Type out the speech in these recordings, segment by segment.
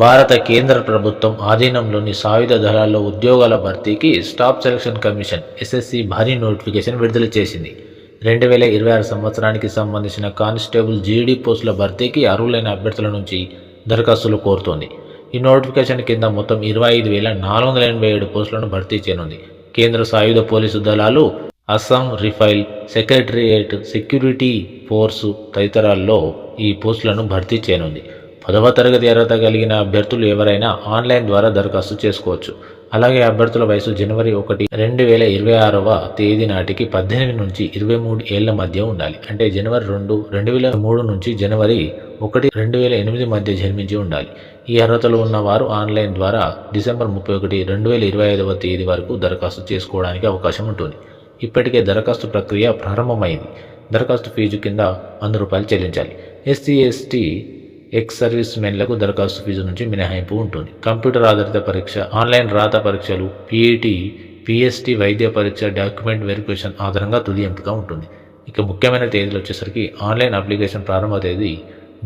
భారత కేంద్ర ప్రభుత్వం ఆధీనంలోని సాయుధ దళాల్లో ఉద్యోగాల భర్తీకి స్టాఫ్ సెలక్షన్ కమిషన్ ఎస్ఎస్సి భారీ నోటిఫికేషన్ విడుదల చేసింది. 2026 సంవత్సరానికి సంబంధించిన కానిస్టేబుల్ జీడీ పోస్టుల భర్తీకి అర్హులైన అభ్యర్థుల నుంచి దరఖాస్తులు కోరుతోంది. ఈ నోటిఫికేషన్ కింద మొత్తం 25,487 పోస్టులను భర్తీ చేయనుంది. కేంద్ర సాయుధ పోలీసు దళాలు, అస్సాం రిఫైల్, సెక్రటరియట్, సెక్యూరిటీ ఫోర్సు తదితరాల్లో ఈ పోస్టులను భర్తీ చేయనుంది. 10వ తరగతి అర్హత కలిగిన అభ్యర్థులు ఎవరైనా ఆన్లైన్ ద్వారా దరఖాస్తు చేసుకోవచ్చు. అలాగే అభ్యర్థుల వయసు జనవరి 1, 2026వ తేదీ నాటికి 18 నుంచి 23 ఏళ్ల మధ్య ఉండాలి. అంటే జనవరి 2, 2003 నుంచి జనవరి 1, 2008 మధ్య జన్మించి ఉండాలి. ఈ అర్హతలు ఉన్నవారు ఆన్లైన్ ద్వారా డిసెంబర్ 31, 2025వ తేదీ వరకు దరఖాస్తు చేసుకోవడానికి అవకాశం ఉంటుంది. ఇప్పటికే దరఖాస్తు ప్రక్రియ ప్రారంభమైంది. దరఖాస్తు ఫీజు కింద ₹100 చెల్లించాలి. SC/ST ఎక్స్ సర్వీస్ మెన్లకు దరఖాస్తు ఫీజు నుంచి మినహాయింపు ఉంటుంది. కంప్యూటర్ ఆధారిత పరీక్ష, ఆన్లైన్ రాత పరీక్షలు, PET, PST వైద్య పరీక్ష, డాక్యుమెంట్ వెరిఫికేషన్ ఆధారంగా తుది ఎంపిక ఉంటుంది. ఇక ముఖ్యమైన తేదీలు వచ్చేసరికి ఆన్లైన్ అప్లికేషన్ ప్రారంభ తేదీ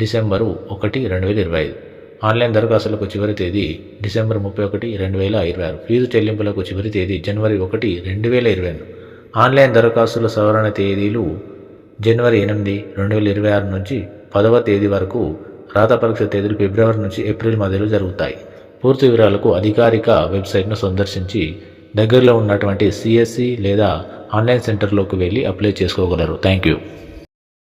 డిసెంబర్ 1, 2025. ఆన్లైన్ దరఖాస్తులకు చివరి తేదీ డిసెంబర్ 31, 2026. ఫీజు చెల్లింపులకు చివరి తేదీ జనవరి 1, 2022. ఆన్లైన్ దరఖాస్తుల సవరణ తేదీలు జనవరి 8, 2026 నుంచి 10వ తేదీ వరకు. రాత పరీక్ష తేదీలు ఫిబ్రవరి నుంచి ఏప్రిల్ మధ్యలో జరుగుతాయి. పూర్తి వివరాలకు అధికారిక వెబ్సైట్ను సందర్శించి దగ్గరలో ఉన్నటువంటి CSE లేదా ఆన్లైన్ సెంటర్లోకి వెళ్ళి అప్లై చేసుకోగలరు. Thank you.